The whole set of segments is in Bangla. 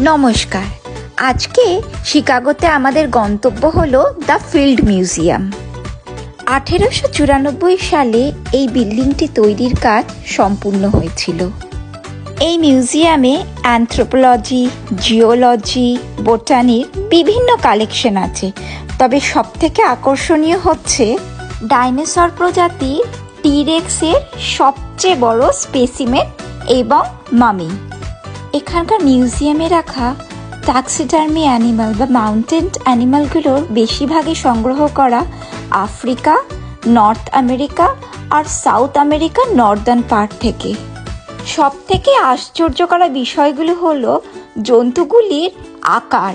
নমস্কার। আজকে শিকাগোতে আমাদের গন্তব্য হলো দ্য ফিল্ড মিউজিয়াম। 1894 সালে এই বিল্ডিংটি তৈরির কাজ সম্পূর্ণ হয়েছিল। এই মিউজিয়ামে অ্যানথ্রোপোলজি, জিওলজি, বোটানির বিভিন্ন কালেকশন আছে। তবে সবথেকে আকর্ষণীয় হচ্ছে ডাইনোসর প্রজাতির টিরেক্সের সবচেয়ে বড় স্পেসিমেন এবং মামি। এখানকার মিউজিয়ামে রাখা ট্যাক্সিডার্মি অ্যানিমাল বা মাউন্টেন অ্যানিমালগুলোর বেশিরভাগই সংগ্রহ করা আফ্রিকা, নর্থ আমেরিকা আর সাউথ আমেরিকার নর্দার্ন পার্ট থেকে। সব থেকে আশ্চর্য করা বিষয়গুলো হলো জন্তুগুলির আকার।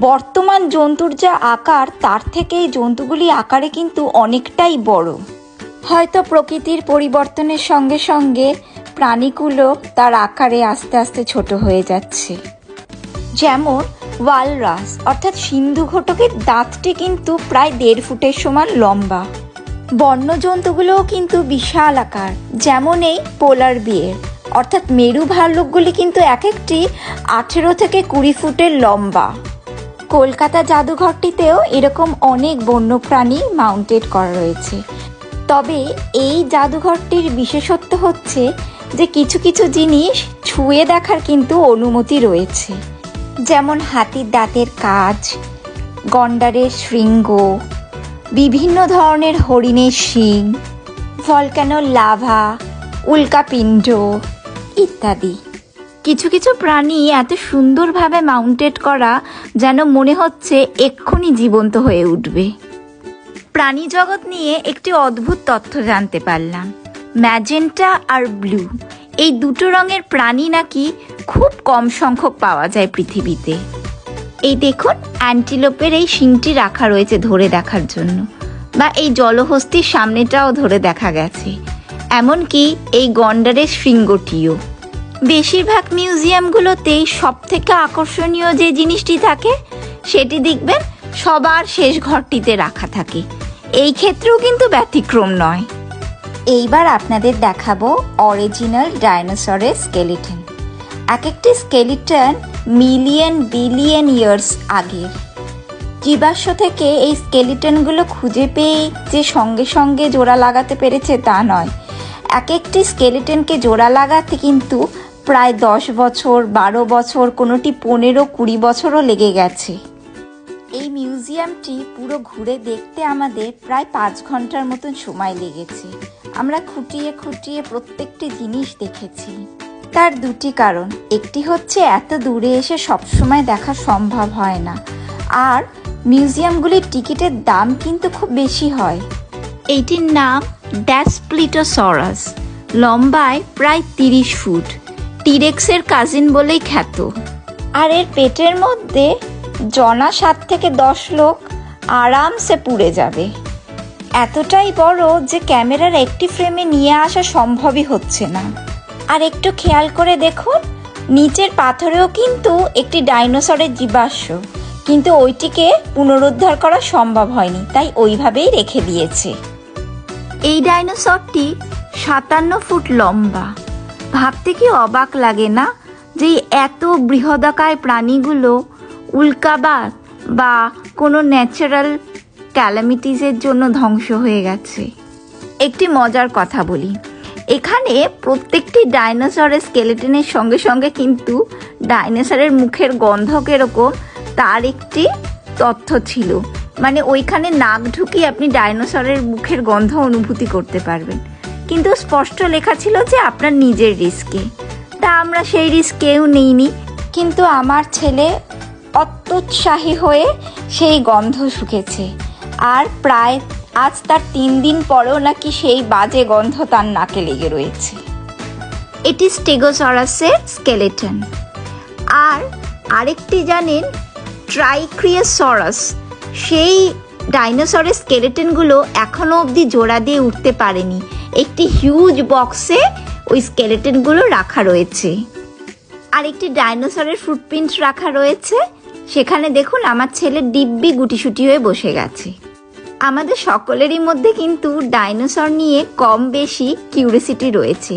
বর্তমান জন্তুর যা আকার তার থেকে এই জন্তুগুলি আকারে কিন্তু অনেকটাই বড়। হয়তো প্রকৃতির পরিবর্তনের সঙ্গে সঙ্গে প্রাণীগুলো তার আকারে আস্তে আস্তে ছোট হয়ে যাচ্ছে। যেমন ওয়ালরাস অর্থাৎ সিন্ধু ঘটকের দাঁতটি কিন্তু প্রায় 1.5 ফুটের সমান লম্বা। বন্য জন্তুগুলোও কিন্তু বিশাল আকার, যেমন এই পোলার বিয়ার অর্থাৎ মেরু ভাল্লুকগুলি কিন্তু এক একটি 18 থেকে 20 ফুটের লম্বা। কলকাতা জাদুঘরটিতেও এরকম অনেক বন্যপ্রাণী মাউন্টেড করা রয়েছে। তবে এই জাদুঘরটির বিশেষত্ব হচ্ছে যে কিছু কিছু জিনিস ছুঁয়ে দেখার কিন্তু অনুমতি রয়েছে, যেমন হাতির দাঁতের কাজ, গন্ডারের শৃঙ্গ, বিভিন্ন ধরনের হরিণের শিং, ভলক্যানোর লাভা, উল্কাপিণ্ড ইত্যাদি। কিছু কিছু প্রাণী এত সুন্দরভাবে মাউন্টেড করা যেন মনে হচ্ছে এক্ষুনি জীবন্ত হয়ে উঠবে। প্রাণী জগৎ নিয়ে একটি অদ্ভুত তথ্য জানতে পারলাম। ম্যাজেন্টা আর ব্লু এই দুটো রঙের প্রাণী নাকি খুব কম সংখ্যক পাওয়া যায় পৃথিবীতে। এই দেখুন, অ্যান্টিলোপের এই শিংটি রাখা রয়েছে ধরে দেখার জন্য, বা এই জলহস্তির সামনেটাও ধরে দেখা গেছে, এমনকি এই গন্ডারের শৃঙ্গটিও। বেশিরভাগ মিউজিয়ামগুলোতেই সব থেকে আকর্ষণীয় যে জিনিসটি থাকে সেটি দেখবেন সবার শেষ ঘরটিতে রাখা থাকে। এই ক্ষেত্রেও কিন্তু ব্যতিক্রম নয়। এইবার আপনাদের দেখাবো অরিজিনাল ডাইনোসরের স্কেলিটন। এক একটি স্কেলিটন মিলিয়ন বিলিয়ন ইয়ার্স আগের। জীবাশ্ম থেকে এই স্কেলিটনগুলো খুঁজে পেয়ে যে সঙ্গে সঙ্গে জোড়া লাগাতে পেরেছে তা নয়। এক একটি স্কেলিটনকে জোড়া লাগাতে কিন্তু প্রায় 10 বছর, 12 বছর, কোনোটি 15-20 বছরও লেগে গেছে। এই মিউজিয়ামটি পুরো ঘুরে দেখতে আমাদের প্রায় 5 ঘন্টার মতন সময় লেগেছে। আমরা খুঁটিয়ে খুঁটিয়ে প্রত্যেকটি জিনিস দেখেছি। তার দুটি কারণ, একটি হচ্ছে এত দূরে এসে সবসময় দেখা সম্ভব হয় না, আর মিউজিয়ামগুলির টিকিটের দাম কিন্তু খুব বেশি হয়। এইটির নাম ড্যাসপ্লিটোসরাস, লম্বায় প্রায় 30 ফুট, টিরেক্সের কাজিন বলেই খ্যাত। আর এর পেটের মধ্যে জনা 7 থেকে 10 লোক আরামসে পুড়ে যাবে। এতটাই বড় যে ক্যামেরার একটি ফ্রেমে নিয়ে আসা সম্ভবই হচ্ছে না। আর একটু খেয়াল করে দেখুন, নিচের পাথরেও কিন্তু একটি ডাইনোসরের জীবাশ্ম, কিন্তু ওইটিকে পুনরুদ্ধার করা সম্ভব হয়নি, তাই ওইভাবেই রেখে দিয়েছে। এই ডাইনোসরটি 57 ফুট লম্বা। ভাবতে কি অবাক লাগে না যে এত বৃহদাকার প্রাণীগুলো উল্কাবাত বা কোনো ন্যাচারাল ক্যালামিটিসের জন্য ধ্বংস হয়ে গেছে। একটি মজার কথা বলি, এখানে প্রত্যেকটি ডাইনোসরের স্কেলেটনের সঙ্গে সঙ্গে কিন্তু ডাইনোসরের মুখের গন্ধ কিরকম তার একটি তথ্য ছিল। মানে ওইখানে নাক ঢুকিয়ে আপনি ডাইনোসরের মুখের গন্ধ অনুভূতি করতে পারবেন, কিন্তু স্পষ্ট লেখা ছিল যে আপনার নিজের রিস্কে। তা আমরা সেই রিস্ক কেউ নিইনি, কিন্তু আমার ছেলে অত্যুৎসাহী হয়ে সেই গন্ধ শুকেছে। আর প্রায় আজ তার 3 দিন পরেও নাকি সেই বাজে গন্ধ তার নাকে লেগে রয়েছে। এটি স্টেগোসরাসের স্কেলেটন। আর আরেকটি জানেন, ট্রাইক্রিওসরাস, সেই ডাইনোসরের স্কেলেটনগুলো এখনো অবধি জোড়া দিয়ে উঠতে পারেনি। একটি হিউজ বক্সে ওই স্কেলেটনগুলো রাখা রয়েছে। আর একটি ডাইনোসরের ফুটপ্রিন্ট রাখা রয়েছে, সেখানে দেখুন আমার ছেলে দিব্যি গুটিসুটি হয়ে বসে গেছে। আমাদের সকলেরই মধ্যে কিন্তু ডাইনোসর নিয়ে কম বেশি কিউরিওসিটি রয়েছে।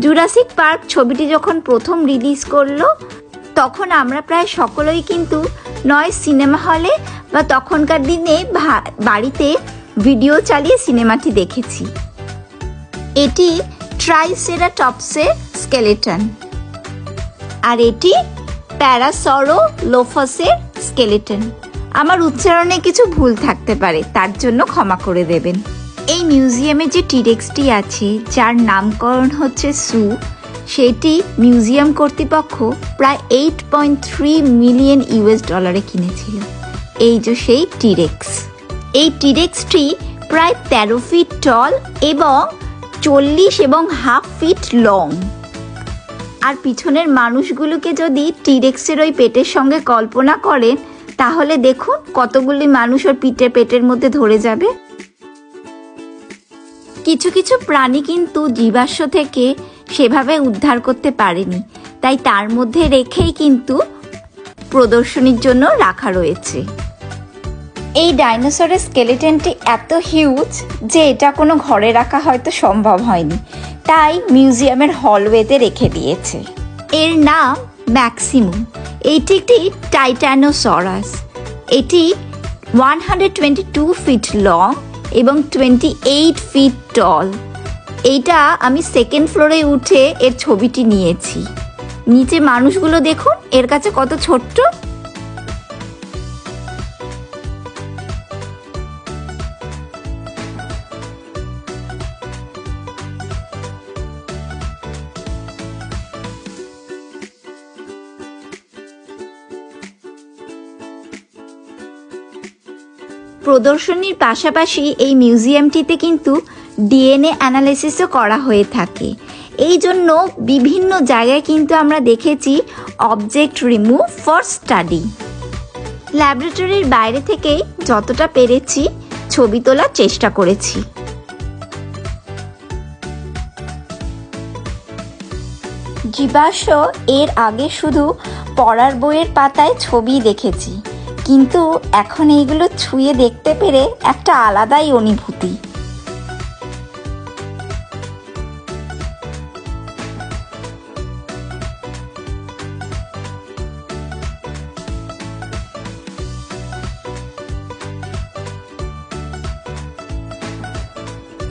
জুরাসিক পার্ক ছবিটি যখন প্রথম রিলিজ করলো তখন আমরা প্রায় সকলেই কিন্তু নয় সিনেমা হলে বা তখনকার দিনে বাড়িতে ভিডিও চালিয়ে সিনেমাটি দেখেছি। এটি ট্রাইসেরাটপসের স্কেলেটন, আর এটি প্যারাসরোলোফাসের স্কেলেটন। আমার উচ্চারণে কিছু ভুল থাকতে পারে, তার জন্য ক্ষমা করে দেবেন। এই মিউজিয়ামে যে টিরেক্সটি আছে, যার নামকরণ হচ্ছে সু, সেটি মিউজিয়াম কর্তৃপক্ষ প্রায় $8.3 মিলিয়ন কিনেছিল। এই যে সেই টিরেক্স। এই টিরেক্সটি প্রায় 13 ফিট টল এবং 40.5 ফিট লং। আর পিছনের মানুষগুলোকে যদি টিরেক্সের ওই পেটের সঙ্গে কল্পনা করেন, তাহলে দেখুন কতগুলি মানুষ ওর পেটের মধ্যে ধরে যাবে। কিছু কিছু প্রাণী কিন্তু জীবাশ্ম থেকে সেভাবে উদ্ধার করতে পারেনি, তাই তার মধ্যে রেখেই কিন্তু প্রদর্শনীর জন্য রাখা রয়েছে। এই ডাইনোসরের স্কেলেটনটি এত হিউজ যে এটা কোনো ঘরে রাখা হয়তো সম্ভব হয়নি, তাই মিউজিয়ামের হলওয়েতে রেখে দিয়েছে। এর নাম ম্যাক্সিমো। এইটি একটি টাইটানোসরাস। এটি 122 ফিট লং এবং 28 ফিট টল। এইটা আমি সেকেন্ড ফ্লোরে উঠে এর ছবিটি নিয়েছি। নিচে মানুষগুলো দেখুন এর কাছে কত ছোট্ট। প্রদর্শনীর পাশাপাশি এই মিউজিয়ামটিতে কিন্তু ডিএনএ অ্যানালাইসিসও করা হয়ে থাকে। এই জন্য বিভিন্ন জায়গায় কিন্তু আমরা দেখেছি অবজেক্ট রিমুভ ফর স্টাডি। ল্যাবরেটরির বাইরে থেকেই যতটা পেরেছি ছবি তোলার চেষ্টা করেছি। জীবাশ্ম এর আগে শুধু পড়ার বইয়ের পাতায় ছবি দেখেছি, কিন্তু এখন এইগুলো ছুঁয়ে দেখতে পেরে একটা আলাদাই অনুভূতি।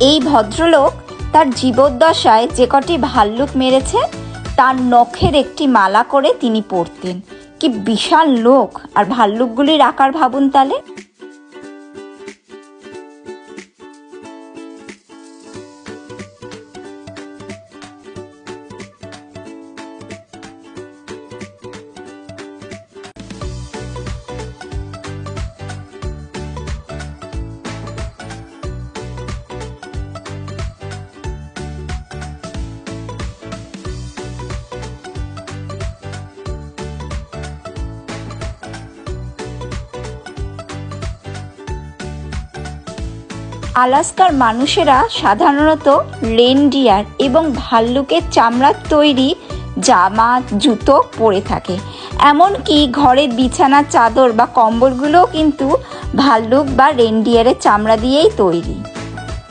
এই ভদ্রলোক তার জীবদ্দশায় যে কটি ভাল্লুক মেরেছে তার নখের একটি মালা করে তিনি পরতেন। কি বিশাল লোক! আর ভাল্লুকগুলির আকার ভাবুন তাহলে। আলাস্কার মানুষেরা সাধারণত রেনডিয়ার এবং ভাল্লুকের চামড়ার তৈরি জামা জুতো পরে থাকে। এমনকি ঘরের বিছানার চাদর বা কম্বলগুলোও কিন্তু ভাল্লুক বা রেনডিয়ারের চামড়া দিয়েই তৈরি।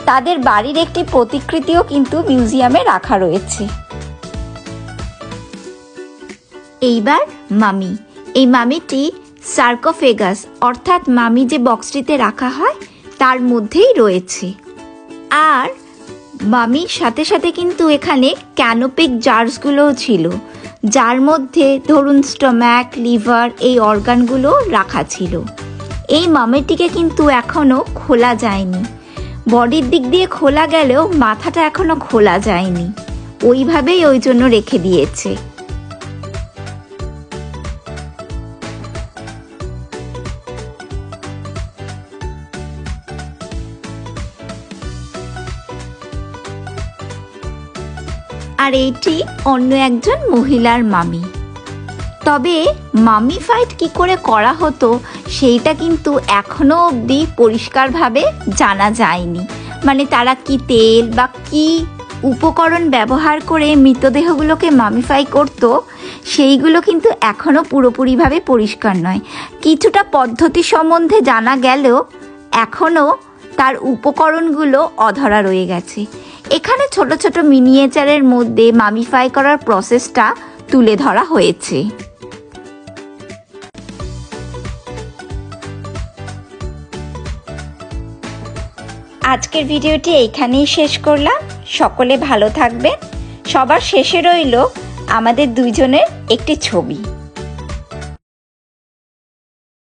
তাদের বাড়ির একটি প্রতিকৃতিও কিন্তু মিউজিয়ামে রাখা রয়েছে। এইবার মামি। এই মামিটি সার্কোফেগাস অর্থাৎ মামি যে বক্সটিতে রাখা হয় তার মধ্যেই রয়েছে। আর মামির সাথে সাথে কিন্তু এখানে ক্যানোপিক জার্সগুলোও ছিল, যার মধ্যে ধরুন স্টোম্যাক, লিভার, এই অর্গানগুলো রাখা ছিল। এই মামিটিকে কিন্তু এখনো খোলা যায়নি। বডির দিক দিয়ে খোলা গেলেও মাথাটা এখনো খোলা যায়নি, ওইভাবেই ওই জন্য রেখে দিয়েছে। আর এইটি অন্য একজন মহিলার মামি। তবে মামিফাইড কি করে করা হতো সেইটা কিন্তু এখনো অবধি পরিষ্কারভাবে জানা যায়নি। মানে তারা কি তেল বা কি উপকরণ ব্যবহার করে মৃতদেহগুলোকে মামিফাই করত, সেইগুলো কিন্তু এখনো পুরোপুরিভাবে পরিষ্কার নয়। কিছুটা পদ্ধতি সম্বন্ধে জানা গেলেও এখনো তার উপকরণগুলো অধরা রয়ে গেছে। এখানে ছোট ছোট মিনিয়েচারের মধ্যে মামিফাই করার প্রসেসটা তুলে ধরা হয়েছে। আজকের ভিডিওটি এইখানেই শেষ করলাম। সকলে ভালো থাকবেন। সবার শেষে রইল আমাদের দুইজনের একটি ছবি।